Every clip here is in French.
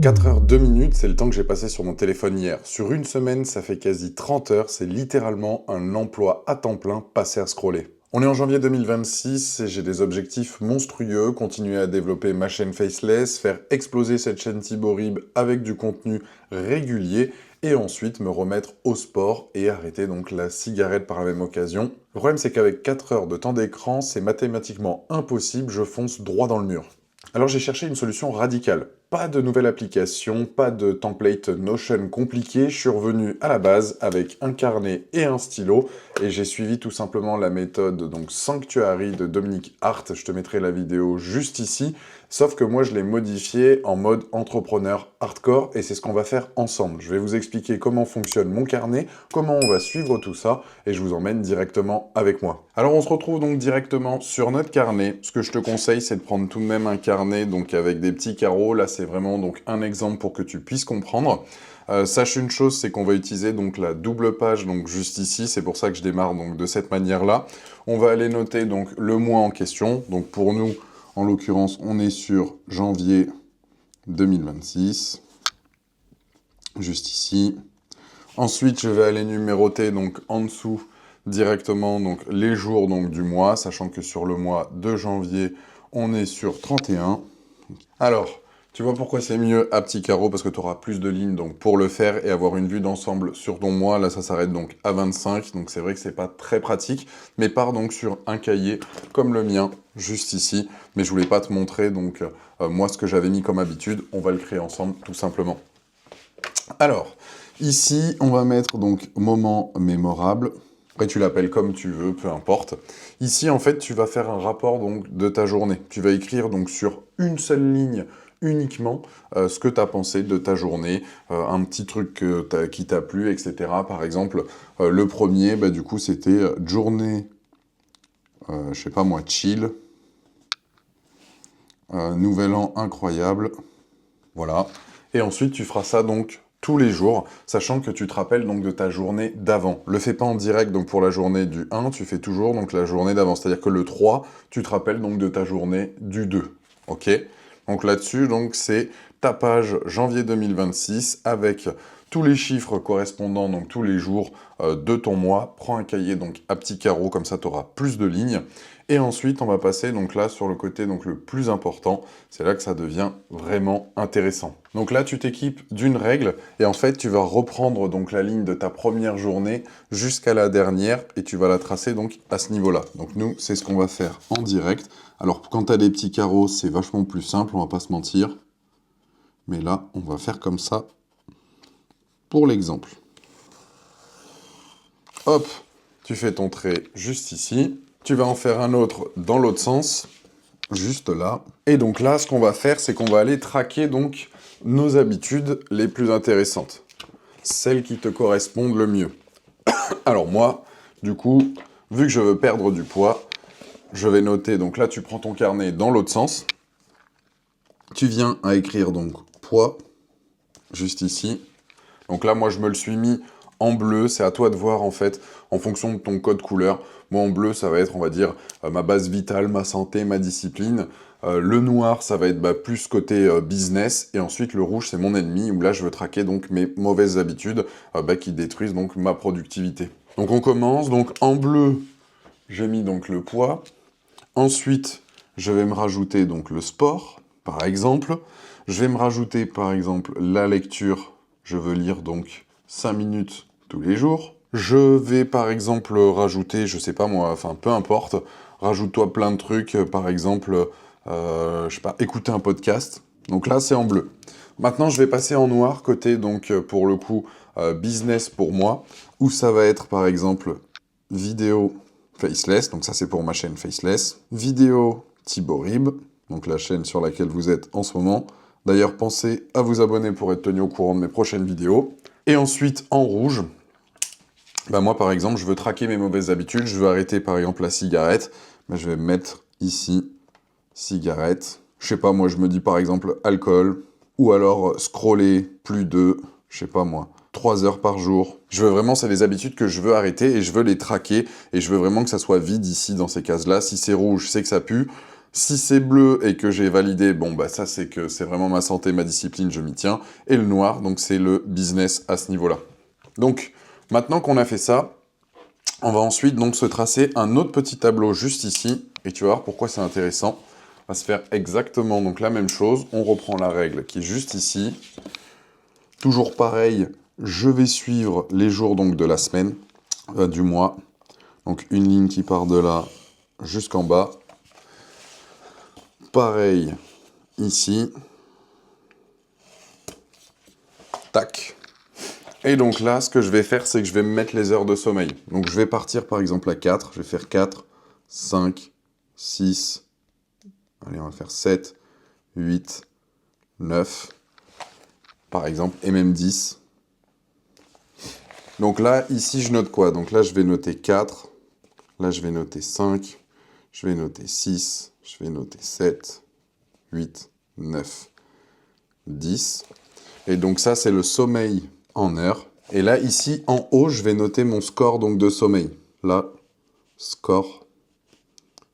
4 heures 2 minutes, c'est le temps que j'ai passé sur mon téléphone hier. Sur une semaine, ça fait quasi 30 heures, c'est littéralement un emploi à temps plein passé à scroller. On est en janvier 2026 et j'ai des objectifs monstrueux, continuer à développer ma chaîne Faceless, faire exploser cette chaîne Thibaut avec du contenu régulier et ensuite me remettre au sport et arrêter donc la cigarette par la même occasion. Le problème c'est qu'avec 4 heures de temps d'écran, c'est mathématiquement impossible, je fonce droit dans le mur. Alors j'ai cherché une solution radicale. Pas de nouvelle application, pas de template Notion compliqué, je suis revenu à la base avec un carnet et un stylo et j'ai suivi tout simplement la méthode donc Sanctuary de Dominique Hart, je te mettrai la vidéo juste ici, sauf que moi je l'ai modifié en mode entrepreneur hardcore et c'est ce qu'on va faire ensemble. Je vais vous expliquer comment fonctionne mon carnet, comment on va suivre tout ça et je vous emmène directement avec moi. Alors on se retrouve donc directement sur notre carnet. Ce que je te conseille c'est de prendre tout de même un carnet donc avec des petits carreaux, là c'est vraiment donc un exemple pour que tu puisses comprendre. Sache une chose, c'est qu'on va utiliser donc la double page donc juste ici, c'est pour ça que je démarre donc de cette manière-là. On va aller noter donc le mois en question. Donc pour nous, en l'occurrence, on est sur janvier 2026, juste ici. Ensuite, je vais aller numéroter donc en dessous directement donc les jours donc du mois, sachant que sur le mois de janvier, on est sur 31. Alors, tu vois pourquoi c'est mieux à petits carreaux, parce que tu auras plus de lignes donc, pour le faire et avoir une vue d'ensemble sur ton mois. Là, ça s'arrête donc à 25, donc c'est vrai que c'est pas très pratique, mais pars donc sur un cahier comme le mien, juste ici. Mais je voulais pas te montrer donc moi ce que j'avais mis comme habitude, on va le créer ensemble tout simplement. Alors, ici, on va mettre donc moment mémorable. Après, tu l'appelles comme tu veux, peu importe. Ici, en fait, tu vas faire un rapport donc, de ta journée. Tu vas écrire donc sur une seule ligne uniquement ce que tu as pensé de ta journée, un petit truc qui t'a plu, etc. Par exemple, le premier, bah, du coup, c'était journée, je sais pas moi, chill, nouvel an incroyable, voilà. Et ensuite, tu feras ça donc tous les jours, sachant que tu te rappelles donc de ta journée d'avant. Le fais pas en direct donc pour la journée du 1, tu fais toujours donc la journée d'avant. C'est-à-dire que le 3, tu te rappelles donc de ta journée du 2. Ok? Donc là-dessus, donc c'est ta page janvier 2026 avec tous les chiffres correspondant donc tous les jours de ton mois. Prends un cahier donc à petits carreaux, comme ça tu auras plus de lignes. Et ensuite, on va passer donc là sur le côté donc le plus important. C'est là que ça devient vraiment intéressant. Donc là, tu t'équipes d'une règle et en fait, tu vas reprendre donc la ligne de ta première journée jusqu'à la dernière et tu vas la tracer donc à ce niveau-là. Donc nous, c'est ce qu'on va faire en direct. Alors quand tu as des petits carreaux, c'est vachement plus simple, on va pas se mentir. Mais là, on va faire comme ça pour l'exemple. Hop, tu fais ton trait juste ici. Tu vas en faire un autre dans l'autre sens, juste là. Et donc là, ce qu'on va faire, c'est qu'on va aller traquer donc nos habitudes les plus intéressantes. Celles qui te correspondent le mieux. Alors moi, du coup, vu que je veux perdre du poids, je vais noter, donc là tu prends ton carnet dans l'autre sens. Tu viens à écrire donc poids, juste ici. Donc là, moi je me le suis mis en bleu, c'est à toi de voir en fait, en fonction de ton code couleur. Moi en bleu, ça va être, on va dire, ma base vitale, ma santé, ma discipline. Le noir, ça va être plus côté business. Et ensuite, le rouge, c'est mon ennemi, où là, je veux traquer donc mes mauvaises habitudes qui détruisent donc ma productivité. Donc on commence, donc en bleu, j'ai mis donc le poids. Ensuite, je vais me rajouter donc le sport, par exemple. Je vais me rajouter, par exemple, la lecture. Je veux lire donc 5 minutes tous les jours. Je vais par exemple rajouter, je sais pas moi, enfin peu importe, rajoute-toi plein de trucs, par exemple, je sais pas, écouter un podcast. Donc là c'est en bleu. Maintenant je vais passer en noir, côté donc pour le coup business pour moi, où ça va être par exemple vidéo Faceless, donc ça c'est pour ma chaîne Faceless, vidéo Thibaut, donc la chaîne sur laquelle vous êtes en ce moment. D'ailleurs, pensez à vous abonner pour être tenu au courant de mes prochaines vidéos. Et ensuite, en rouge, moi par exemple, je veux traquer mes mauvaises habitudes, je veux arrêter par exemple la cigarette, je vais mettre ici, cigarette. Je sais pas, moi je me dis par exemple alcool, ou alors scroller plus de, je sais pas moi, 3 heures par jour. Je veux vraiment, c'est des habitudes que je veux arrêter et je veux les traquer et je veux vraiment que ça soit vide ici dans ces cases-là. Si c'est rouge, c'est que ça pue. Si c'est bleu et que j'ai validé, bon bah ça c'est que c'est vraiment ma santé, ma discipline, je m'y tiens. Et le noir, donc c'est le business à ce niveau-là. Donc maintenant qu'on a fait ça, on va ensuite donc se tracer un autre petit tableau juste ici. Et tu vas voir pourquoi c'est intéressant. On va se faire exactement donc la même chose. On reprend la règle qui est juste ici. Toujours pareil, je vais suivre les jours donc de la semaine, du mois. Donc une ligne qui part de là jusqu'en bas. Pareil ici. Tac. Et donc là, ce que je vais faire, c'est que je vais me mettre les heures de sommeil. Donc je vais partir par exemple à 4. Je vais faire 4, 5, 6. Allez, on va faire 7, 8, 9. Par exemple, et même 10. Donc là, ici, je note quoi? Donc là, je vais noter 4. Là, je vais noter 5. Je vais noter 6. Je vais noter 7, 8, 9, 10. Et donc ça, c'est le sommeil en heures. Et là, ici, en haut, je vais noter mon score donc, de sommeil. Là, score,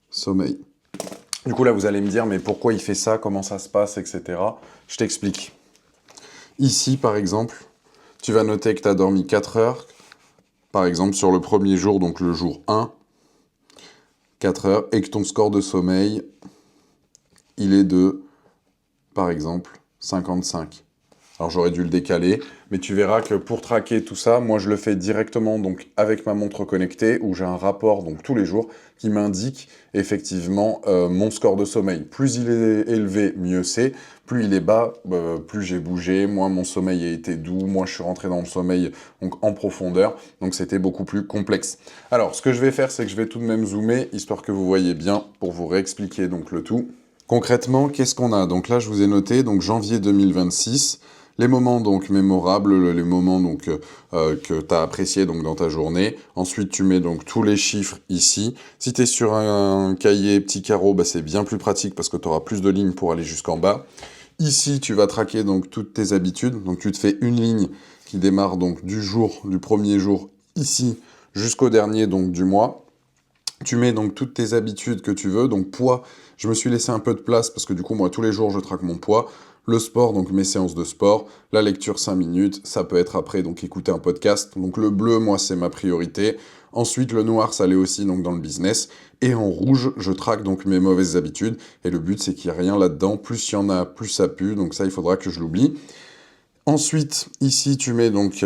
sommeil. Du coup, là, vous allez me dire, mais pourquoi il fait ça? Comment ça se passe, etc. Je t'explique. Ici, par exemple, tu vas noter que tu as dormi 4 heures. Par exemple, sur le premier jour, donc le jour 1, 4 heures, et que ton score de sommeil, il est de, par exemple, 55. Alors j'aurais dû le décaler, mais tu verras que pour traquer tout ça, moi je le fais directement donc avec ma montre connectée où j'ai un rapport donc tous les jours qui m'indique effectivement mon score de sommeil. Plus il est élevé, mieux c'est. Plus il est bas, plus j'ai bougé, moins mon sommeil a été doux, moins je suis rentré dans le sommeil donc en profondeur. Donc c'était beaucoup plus complexe. Alors ce que je vais faire, c'est que je vais tout de même zoomer histoire que vous voyez bien pour vous réexpliquer donc le tout. Concrètement, qu'est-ce qu'on a? Donc là, je vous ai noté donc janvier 2026. Les moments donc mémorables, les moments donc que tu as appréciés donc dans ta journée. Ensuite, tu mets donc tous les chiffres ici. Si tu es sur un cahier petit carreau, bah, c'est bien plus pratique parce que tu auras plus de lignes pour aller jusqu'en bas. Ici, tu vas traquer donc toutes tes habitudes. Donc tu te fais une ligne qui démarre donc du premier jour ici jusqu'au dernier donc du mois. Tu mets donc toutes tes habitudes que tu veux. Donc poids, je me suis laissé un peu de place parce que du coup, moi, tous les jours, je traque mon poids. Le sport, donc mes séances de sport. La lecture, 5 minutes. Ça peut être après, donc écouter un podcast. Donc le bleu, moi, c'est ma priorité. Ensuite, le noir, ça l'est aussi donc dans le business. Et en rouge, je traque donc mes mauvaises habitudes. Et le but, c'est qu'il n'y ait rien là-dedans. Plus il y en a, plus ça pue. Donc ça, il faudra que je l'oublie. Ensuite, ici, tu mets donc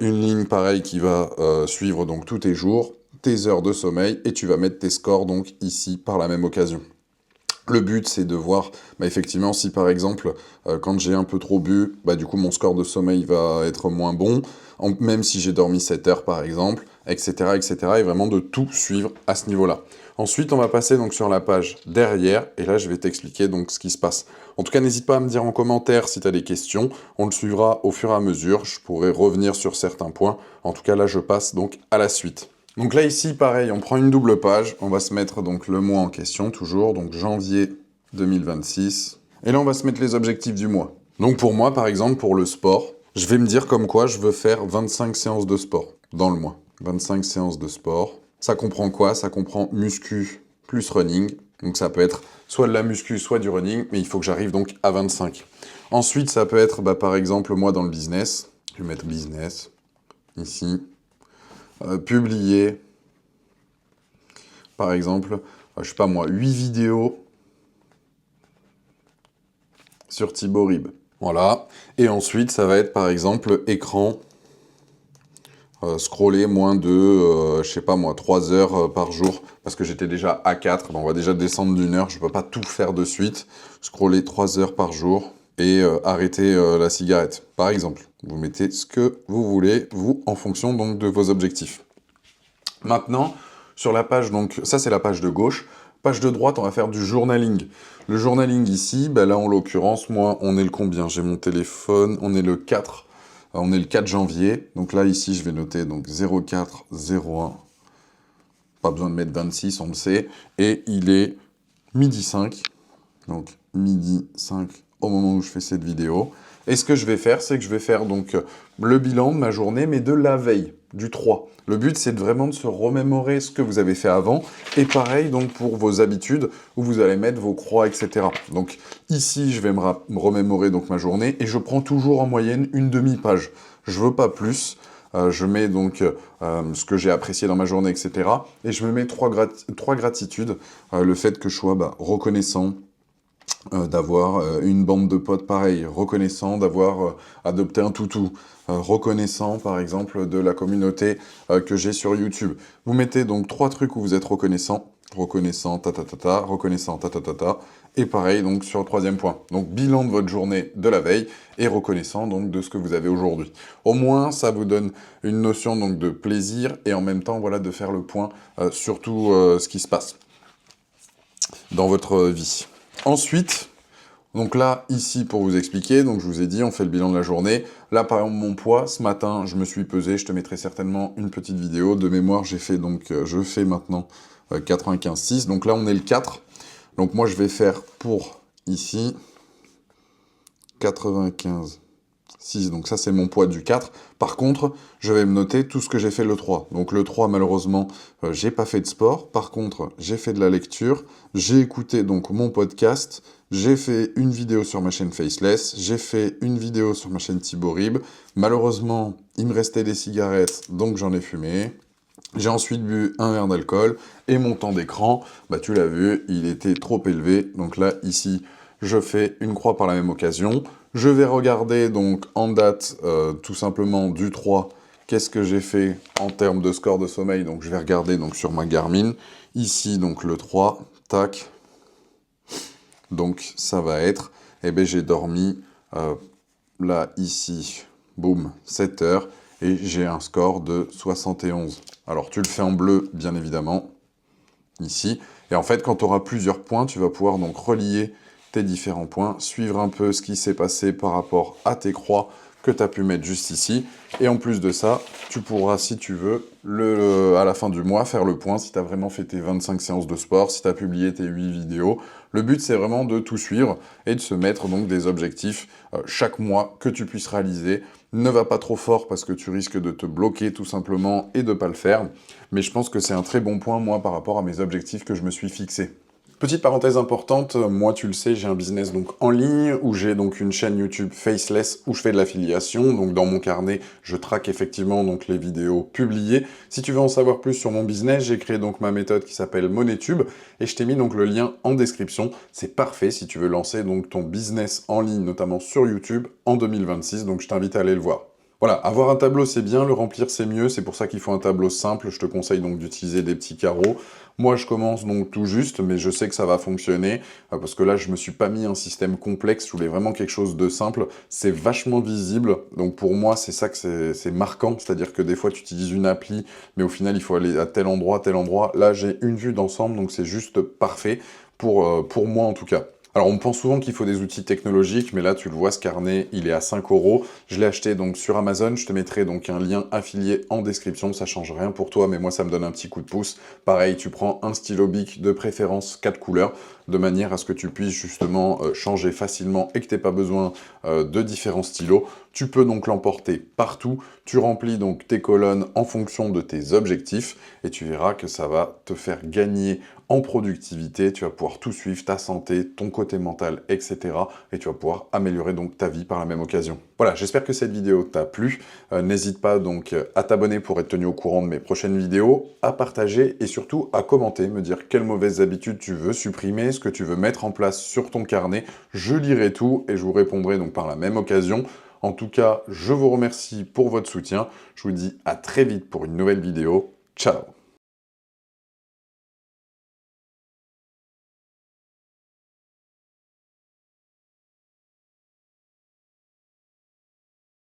une ligne pareille qui va suivre donc tous tes jours, tes heures de sommeil, et tu vas mettre tes scores donc ici par la même occasion. Le but, c'est de voir, effectivement, si par exemple, quand j'ai un peu trop bu, du coup, mon score de sommeil va être moins bon, même si j'ai dormi 7 heures, par exemple, etc., etc., et vraiment de tout suivre à ce niveau-là. Ensuite, on va passer donc sur la page derrière, et là, je vais t'expliquer donc ce qui se passe. En tout cas, n'hésite pas à me dire en commentaire si tu as des questions, on le suivra au fur et à mesure, je pourrai revenir sur certains points. En tout cas, là, je passe donc à la suite. Donc là, ici, pareil, on prend une double page. On va se mettre donc le mois en question, toujours. Donc janvier 2026. Et là, on va se mettre les objectifs du mois. Donc pour moi, par exemple, pour le sport, je vais me dire comme quoi je veux faire 25 séances de sport dans le mois. 25 séances de sport. Ça comprend quoi? Ça comprend muscu plus running. Donc ça peut être soit de la muscu, soit du running. Mais il faut que j'arrive donc à 25. Ensuite, ça peut être, par exemple, moi dans le business. Je vais mettre business, ici. Publier, par exemple, je sais pas moi, 8 vidéos sur Thibaut Rib. Voilà. Et ensuite, ça va être, par exemple, écran, scroller moins de, je sais pas moi, 3 heures par jour, parce que j'étais déjà à 4. On va déjà descendre d'une heure, je peux pas tout faire de suite. Scroller 3 heures par jour et arrêter la cigarette, par exemple. Vous mettez ce que vous voulez, vous, en fonction donc de vos objectifs. Maintenant, sur la page, donc ça c'est la page de gauche. Page de droite, on va faire du journaling. Le journaling ici, là en l'occurrence, moi, on est le combien? J'ai mon téléphone, on est le 4. On est le 4 janvier. Donc là, ici, je vais noter donc 04 01. Pas besoin de mettre 26, on le sait. Et il est midi 5. Donc midi 5 au moment où je fais cette vidéo. Et ce que je vais faire, c'est que je vais faire donc le bilan de ma journée, mais de la veille, du 3. Le but, c'est vraiment de se remémorer ce que vous avez fait avant. Et pareil, donc, pour vos habitudes, où vous allez mettre vos croix, etc. Donc, ici, je vais me remémorer donc ma journée, et je prends toujours en moyenne une demi-page. Je veux pas plus. Je mets donc ce que j'ai apprécié dans ma journée, etc. Et je me mets trois gratitudes. Le fait que je sois reconnaissant, d'avoir une bande de potes pareil, reconnaissant d'avoir adopté un toutou, reconnaissant par exemple de la communauté que j'ai sur YouTube. Vous mettez donc 3 trucs où vous êtes reconnaissant, reconnaissant, reconnaissant, et pareil donc sur le 3e point. Donc bilan de votre journée de la veille et reconnaissant donc de ce que vous avez aujourd'hui. Au moins ça vous donne une notion donc de plaisir et en même temps voilà de faire le point sur tout ce qui se passe dans votre vie. Ensuite, donc là, ici, pour vous expliquer, donc je vous ai dit, on fait le bilan de la journée. Là, par exemple, mon poids, ce matin, je me suis pesé, je te mettrai certainement une petite vidéo. De mémoire, j'ai fait donc, je fais maintenant 95,6. Donc là, on est le 4. Donc moi, je vais faire pour ici 95,6. Donc ça, c'est mon poids du 4. Par contre, je vais me noter tout ce que j'ai fait le 3. Donc le 3, malheureusement, j'ai pas fait de sport. Par contre, j'ai fait de la lecture. J'ai écouté donc mon podcast. J'ai fait une vidéo sur ma chaîne Faceless. J'ai fait une vidéo sur ma chaîne Thibaut Rib. Malheureusement, il me restait des cigarettes, donc j'en ai fumé. J'ai ensuite bu un verre d'alcool. Et mon temps d'écran, tu l'as vu, il était trop élevé. Donc là, ici, je fais une croix par la même occasion. Je vais regarder donc en date tout simplement du 3, qu'est-ce que j'ai fait en termes de score de sommeil. Donc je vais regarder donc sur ma Garmin. Ici donc le 3, tac. Donc ça va être, j'ai dormi là ici, boum, 7 heures. Et j'ai un score de 71. Alors tu le fais en bleu bien évidemment, ici. Et en fait quand tu auras plusieurs points, tu vas pouvoir donc relier tes différents points, suivre un peu ce qui s'est passé par rapport à tes croix que tu as pu mettre juste ici. Et en plus de ça, tu pourras, si tu veux, à la fin du mois, faire le point si tu as vraiment fait tes 25 séances de sport, si tu as publié tes 8 vidéos. Le but, c'est vraiment de tout suivre et de se mettre donc des objectifs chaque mois que tu puisses réaliser. Ne va pas trop fort parce que tu risques de te bloquer tout simplement et de ne pas le faire. Mais je pense que c'est un très bon point, moi, par rapport à mes objectifs que je me suis fixés. Petite parenthèse importante, moi tu le sais, j'ai un business donc en ligne où j'ai donc une chaîne YouTube Faceless où je fais de l'affiliation. Donc dans mon carnet, je traque effectivement donc les vidéos publiées. Si tu veux en savoir plus sur mon business, j'ai créé donc ma méthode qui s'appelle MoneyTube et je t'ai mis donc le lien en description. C'est parfait si tu veux lancer donc ton business en ligne, notamment sur YouTube en 2026. Donc je t'invite à aller le voir. Voilà, avoir un tableau c'est bien, le remplir c'est mieux, c'est pour ça qu'il faut un tableau simple, je te conseille donc d'utiliser des petits carreaux. Moi je commence donc tout juste, mais je sais que ça va fonctionner, parce que là je me suis pas mis un système complexe, je voulais vraiment quelque chose de simple, c'est vachement visible, donc pour moi c'est ça que c'est marquant, c'est-à-dire que des fois tu utilises une appli, mais au final il faut aller à tel endroit, là j'ai une vue d'ensemble, donc c'est juste parfait, pour moi en tout cas. Alors on pense souvent qu'il faut des outils technologiques, mais là tu le vois, ce carnet il est à 5 €. Je l'ai acheté donc sur Amazon, je te mettrai donc un lien affilié en description, ça change rien pour toi, mais moi ça me donne un petit coup de pouce. Pareil, tu prends un stylo Bic de préférence 4 couleurs, de manière à ce que tu puisses justement changer facilement et que tu n'aies pas besoin de différents stylos. Tu peux donc l'emporter partout, tu remplis donc tes colonnes en fonction de tes objectifs et tu verras que ça va te faire gagner en productivité, tu vas pouvoir tout suivre, ta santé, ton côté mental, etc. Et tu vas pouvoir améliorer donc ta vie par la même occasion. Voilà, j'espère que cette vidéo t'a plu. N'hésite pas donc à t'abonner pour être tenu au courant de mes prochaines vidéos, à partager et surtout à commenter, me dire quelles mauvaises habitudes tu veux supprimer, ce que tu veux mettre en place sur ton carnet. Je lirai tout et je vous répondrai donc par la même occasion. En tout cas, je vous remercie pour votre soutien. Je vous dis à très vite pour une nouvelle vidéo. Ciao!